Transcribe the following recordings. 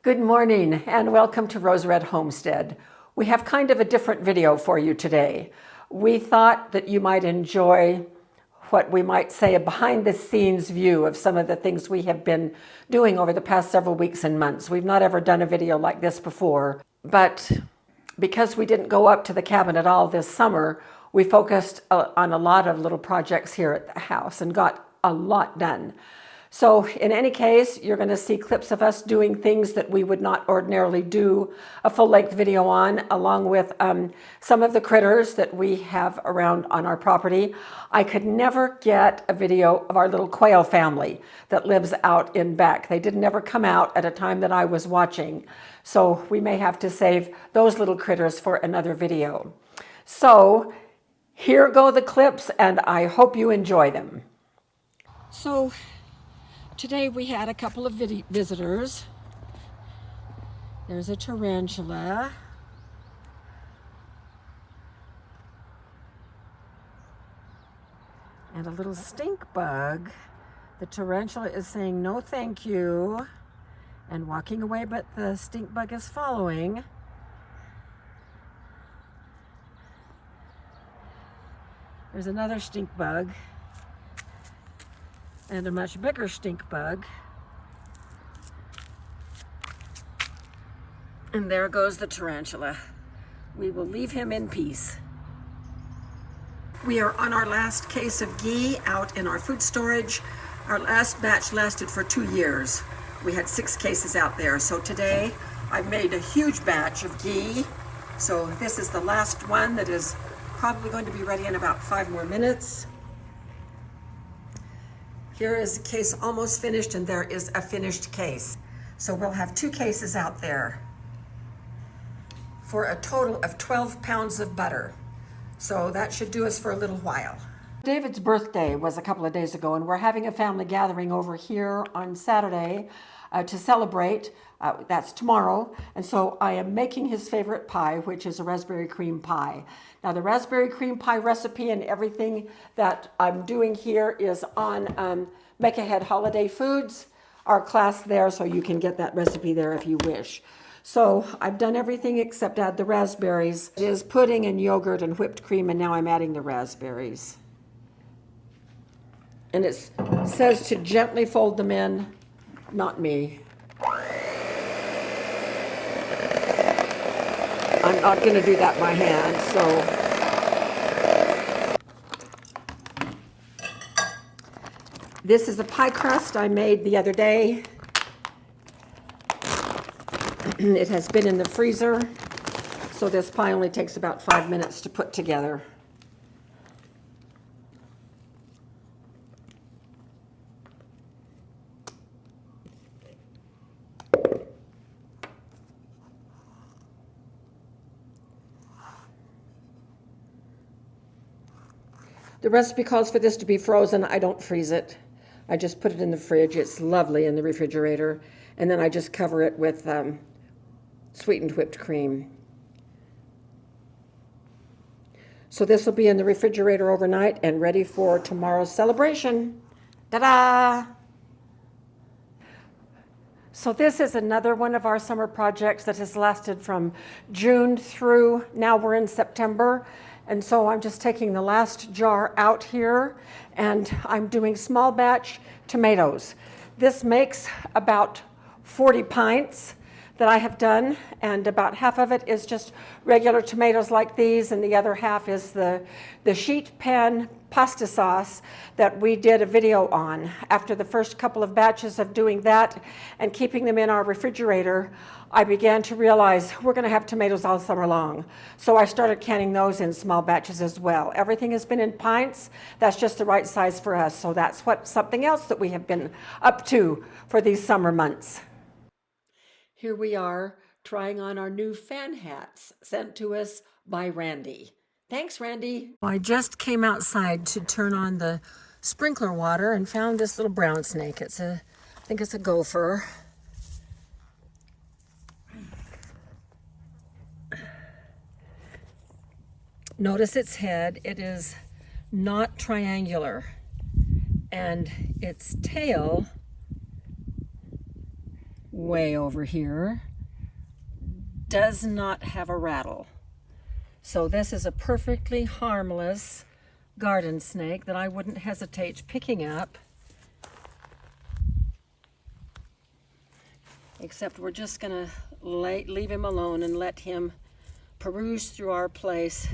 Good morning and welcome to Rose Red Homestead. We have kind of a different video for you today. We thought that you might enjoy what we might say a behind the scenes view of some of the things we have been doing over the past several weeks and months. We've not ever done a video like this before, but because we didn't go up to the cabin at all this summer, we focused on a lot of little projects here at the house and got a lot done. So in any case, you're going to see clips of us doing things that we would not ordinarily do a full-length video on, along with some of the critters that we have around on our property. I could never get a video of our little quail family that lives out in back. They didn't ever come out at a time that I was watching. So we may have to save those little critters for another video. So here go the clips, and I hope you enjoy them. So today we had a couple of visitors. There's a tarantula. And a little stink bug. The tarantula is saying no thank you and walking away, but the stink bug is following. There's another stink bug. And a much bigger stink bug. And there goes the tarantula. We will leave him in peace. We are on our last case of ghee out in our food storage. Our last batch lasted for 2 years. We had 6 cases out there. So today I've made a huge batch of ghee. So this is the last one that is probably going to be ready in about 5 more minutes. Here is a case almost finished, and there is a finished case. So we'll have 2 cases out there for a total of 12 pounds of butter. So that should do us for a little while. David's birthday was a couple of days ago, and we're having a family gathering over here on Saturday to celebrate. That's tomorrow. And so I am making his favorite pie, which is a raspberry cream pie. Now the raspberry cream pie recipe and everything that I'm doing here is on Make Ahead Holiday Foods, our class there, so you can get that recipe there if you wish. So I've done everything except add the raspberries. It is pudding and yogurt and whipped cream, and now I'm adding the raspberries. And it says to gently fold them in, not me. I'm not going to do that by hand, so. This is a pie crust I made the other day. It has been in the freezer, so this pie only takes about 5 minutes to put together. The recipe calls for this to be frozen. I don't freeze it. I just put it in the fridge. It's lovely in the refrigerator. And then I just cover it with sweetened whipped cream. So this will be in the refrigerator overnight and ready for tomorrow's celebration. Ta-da! So this is another one of our summer projects that has lasted from June through, now we're in September. And so I'm just taking the last jar out here, and I'm doing small batch tomatoes. This makes about 40 pints that I have done, and about half of it is just regular tomatoes like these, and the other half is the sheet pan pasta sauce that we did a video on. After the first couple of batches of doing that and keeping them in our refrigerator, I began to realize we're going to have tomatoes all summer long. So I started canning those in small batches as well. Everything has been in pints. That's just the right size for us. So that's something else that we have been up to for these summer months. Here we are trying on our new fan hats sent to us by Randy. Thanks, Randy. I just came outside to turn on the sprinkler water and found this little brown snake. I think it's a gopher. Notice its head. It is not triangular, and its tail way over here does not have a rattle. So this is a perfectly harmless garden snake that I wouldn't hesitate picking up. Except we're just gonna leave him alone and let him peruse through our place,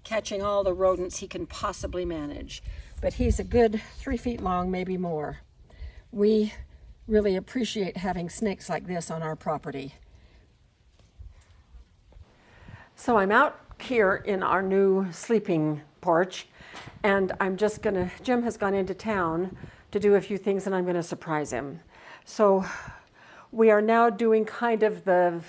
catching all the rodents he can possibly manage. But he's a good 3 feet long, maybe more. We really appreciate having snakes like this on our property. So I'm out here in our new sleeping porch, and I'm just gonna, Jim has gone into town to do a few things, and I'm gonna surprise him. So we are now doing kind of the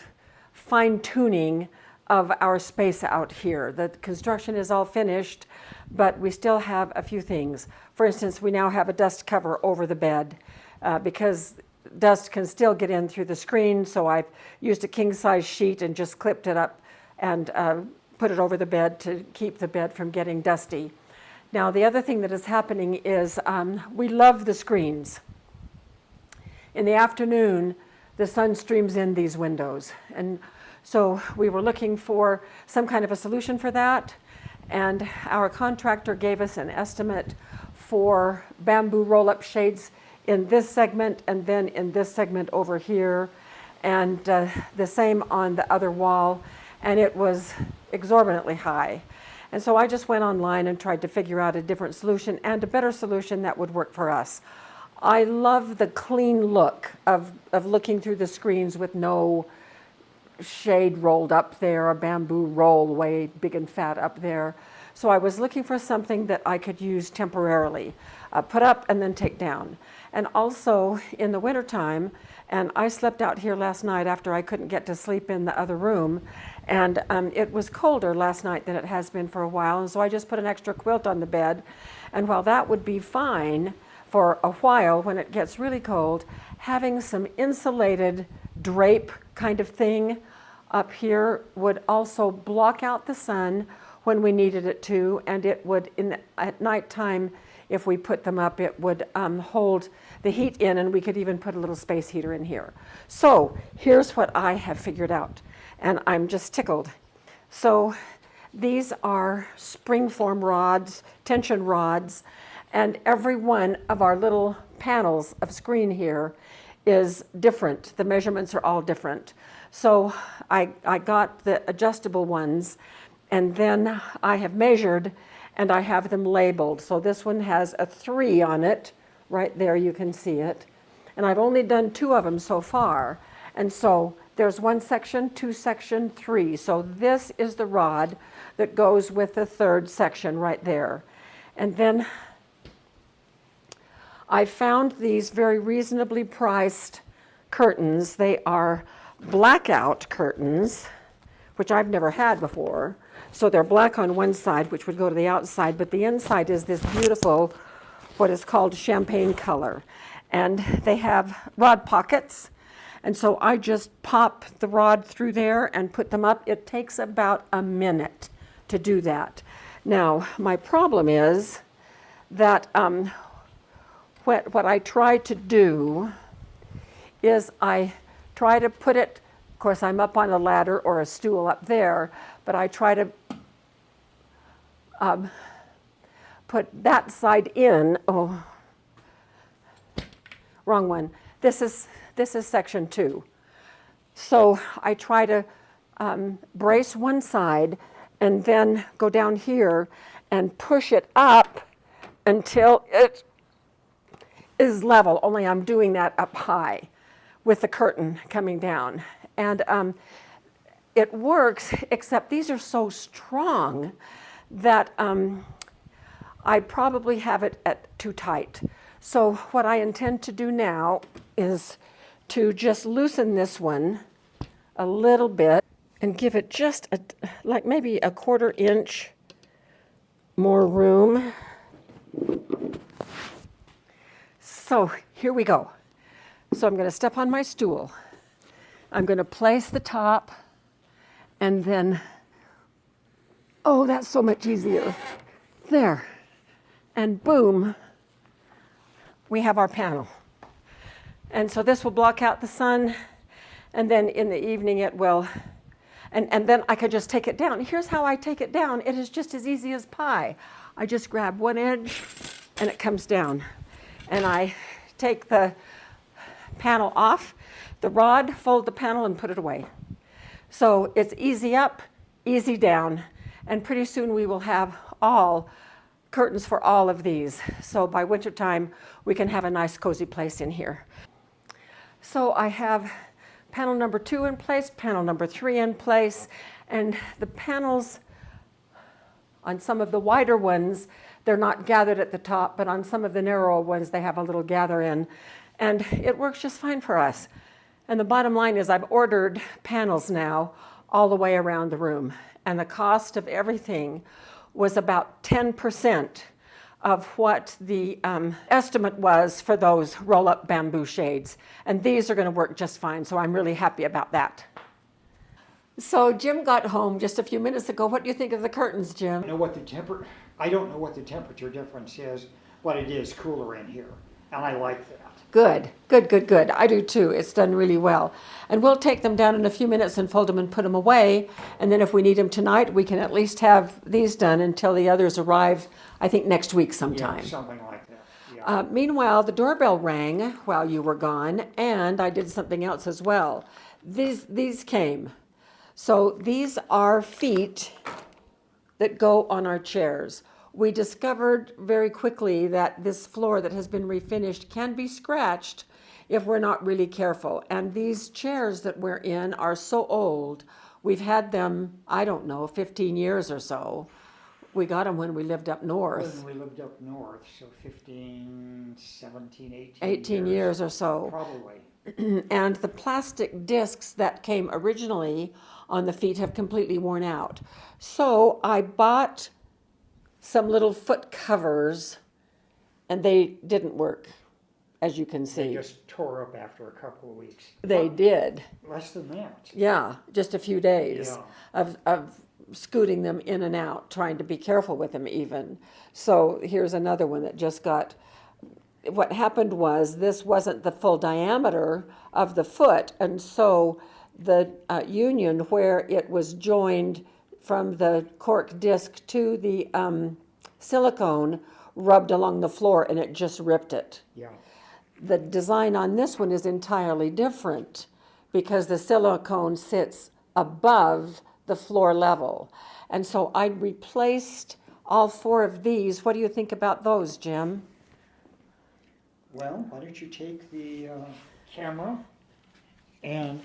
fine-tuning of our space out here. The construction is all finished, but we still have a few things. For instance, we now have a dust cover over the bed because dust can still get in through the screen, so I've used a king-size sheet and just clipped it up and put it over the bed to keep the bed from getting dusty. Now, the other thing that is happening is we love the screens. In the afternoon, the sun streams in these windows, and so we were looking for some kind of a solution for that, and our contractor gave us an estimate for bamboo roll-up shades in this segment and then in this segment over here, and the same on the other wall, and it was exorbitantly high. And so I just went online and tried to figure out a different solution and a better solution that would work for us. I love the clean look of looking through the screens with no shade rolled up there, a bamboo roll way big and fat up there. So I was looking for something that I could use temporarily, put up and then take down. And also in the wintertime, and I slept out here last night after I couldn't get to sleep in the other room, and it was colder last night than it has been for a while, and so I just put an extra quilt on the bed. And while that would be fine for a while when it gets really cold, having some insulated drape kind of thing up here would also block out the sun when we needed it to, and it would, at nighttime, if we put them up, it would hold the heat in, and we could even put a little space heater in here. So here's what I have figured out, and I'm just tickled. So these are springform rods, tension rods, and every one of our little panels of screen here is different. The measurements are all different. So I got the adjustable ones, and then I have measured and I have them labeled. So this one has a 3 on it. Right there, you can see it. And I've only done 2 of them so far. And so there's 1 section, 2 section, 3. So this is the rod that goes with the 3rd section right there. And then I found these very reasonably priced curtains. They are blackout curtains, which I've never had before. So they're black on one side, which would go to the outside, but the inside is this beautiful, what is called champagne color. And they have rod pockets. And so I just pop the rod through there and put them up. It takes about a minute to do that. Now, my problem is that what I try to do is I try to put it, of course I'm up on a ladder or a stool up there, but I try to put that side in. Oh, wrong one. This is section 2. So I try to brace one side and then go down here and push it up until it is level, only I'm doing that up high with the curtain coming down. And it works, except these are so strong that I probably have it at too tight. So what I intend to do now is to just loosen this one a little bit and give it just like maybe a 1/4 inch more room. So here we go. So I'm going to step on my stool. I'm going to place the top, and then, oh, that's so much easier. There. And boom, we have our panel. And so this will block out the sun, and then in the evening it will, and then I could just take it down. Here's how I take it down. It is just as easy as pie. I just grab one edge and it comes down. And I take the panel off, the rod, fold the panel and put it away. So it's easy up, easy down, and pretty soon we will have all curtains for all of these. So by wintertime, we can have a nice cozy place in here. So I have panel number 2 in place, panel number 3 in place, and the panels on some of the wider ones, they're not gathered at the top, but on some of the narrower ones, they have a little gather in, and it works just fine for us. And the bottom line is I've ordered panels now all the way around the room, and the cost of everything was about 10% of what the estimate was for those roll-up bamboo shades. And these are going to work just fine, so I'm really happy about that. So Jim got home just a few minutes ago. What do you think of the curtains, Jim? I don't know what the temperature difference is, but it is cooler in here, and I like that. Good, good, good, good. I do too. It's done really well. And we'll take them down in a few minutes and fold them and put them away. And then if we need them tonight, we can at least have these done until the others arrive, I think next week sometime. Yeah, something like that. Yeah. Meanwhile, the doorbell rang while you were gone, and I did something else as well. These came. So these are feet that go on our chairs. We discovered very quickly that this floor that has been refinished can be scratched if we're not really careful. And these chairs that we're in are so old. We've had them, I don't know, 15 years or so. We got them when we lived up north. When we lived up north, so 15, 17, 18 years or so. Probably. And the plastic discs that came originally on the feet have completely worn out. So I bought some little foot covers, and they didn't work, as you can see. They just tore up after a couple of weeks. They did. Less than that. Yeah, just a few days Yeah. of scooting them in and out, trying to be careful with them even. So here's another one that just got, what happened was this wasn't the full diameter of the foot, and so the union where it was joined from the cork disc to the silicone rubbed along the floor, and it just ripped it. Yeah. The design on this one is entirely different because the silicone sits above the floor level. And so I replaced all 4 of these. What do you think about those, Jim? Well, why don't you take the camera and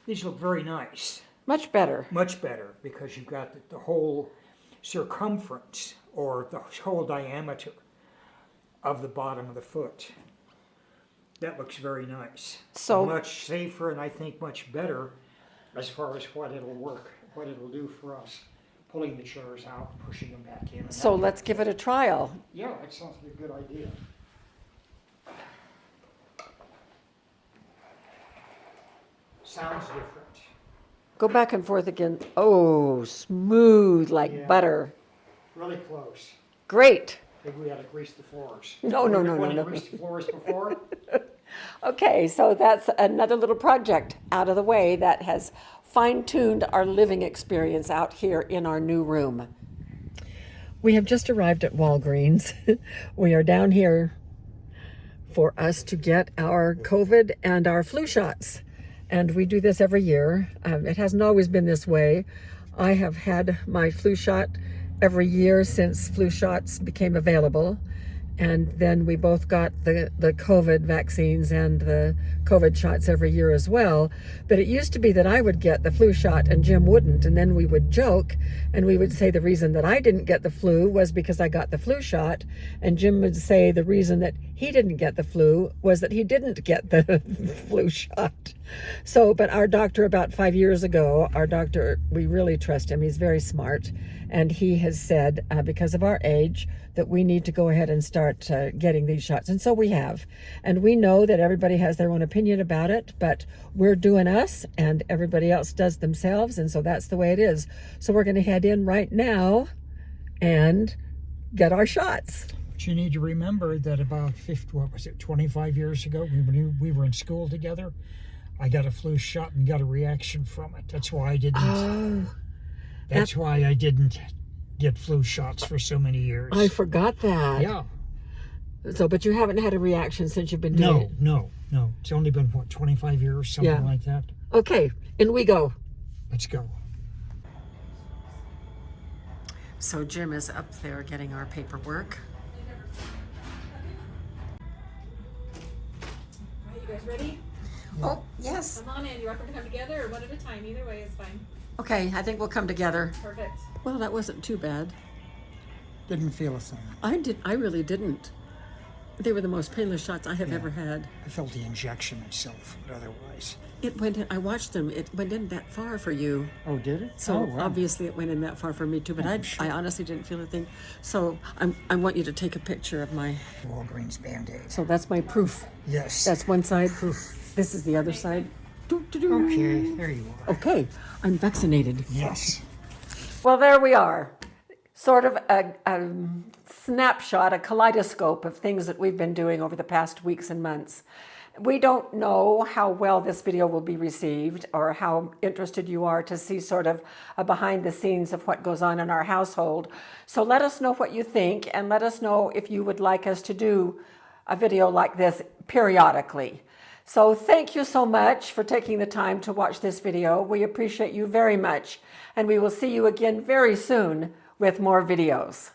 these look very nice. Much better. Much better, because you've got the whole circumference or the whole diameter of the bottom of the foot. That looks very nice. So much safer, and I think much better as far as what it'll do for us. Pulling the chairs out, pushing them back in. So let's give it a trial. Yeah, that sounds like a good idea. Sounds different. Go back and forth again. Oh, smooth like Yeah. butter. Really close. Great. Maybe we ought to grease the floors. No. Greased the floors before? Okay, so that's another little project out of the way that has fine-tuned our living experience out here in our new room. We have just arrived at Walgreens. We are down here for us to get our COVID and our flu shots. And we do this every year. It hasn't always been this way. I have had my flu shot every year since flu shots became available. And then we both got the COVID vaccines and the COVID shots every year as well. But it used to be that I would get the flu shot and Jim wouldn't. And then we would joke and we would say the reason that I didn't get the flu was because I got the flu shot. And Jim would say the reason that he didn't get the flu was that he didn't get the flu shot. So, but our doctor about 5 years ago, we really trust him. He's very smart. And he has said, because of our age, that we need to go ahead and start getting these shots. And so we have. And we know that everybody has their own opinion about it, but we're doing us and everybody else does themselves. And so that's the way it is. So we're going to head in right now and get our shots. But you need to remember that about 25 years ago, when we were in school together, I got a flu shot and got a reaction from it. That's why I didn't. Oh, That's why I didn't get flu shots for so many years. I forgot that. Yeah. So, but you haven't had a reaction since you've been doing it? No. It's only been, 25 years, something like that? Okay, in we go. Let's go. So Jim is up there getting our paperwork. Are you guys ready? Oh, yes. Come on in. You're welcome to come together or one at a time. Either way is fine. Okay, I think we'll come together. Perfect. Well, that wasn't too bad. Didn't feel a thing. I really didn't. They were the most painless shots I have ever had. I felt the injection itself, but otherwise. It went in, I watched them, it went in that far for you. Oh, did it? So obviously it went in that far for me too, but I honestly didn't feel a thing. So I want you to take a picture of my, Walgreens Band-Aid. so that's my proof. Yes. That's one side. This is the other side. Okay, there you are. Okay, I'm vaccinated. Yes. Well, there we are. Sort of a snapshot, a kaleidoscope of things that we've been doing over the past weeks and months. We don't know how well this video will be received or how interested you are to see sort of a behind the scenes of what goes on in our household. So let us know what you think and let us know if you would like us to do a video like this periodically. So thank you so much for taking the time to watch this video. We appreciate you very much, and we will see you again very soon with more videos.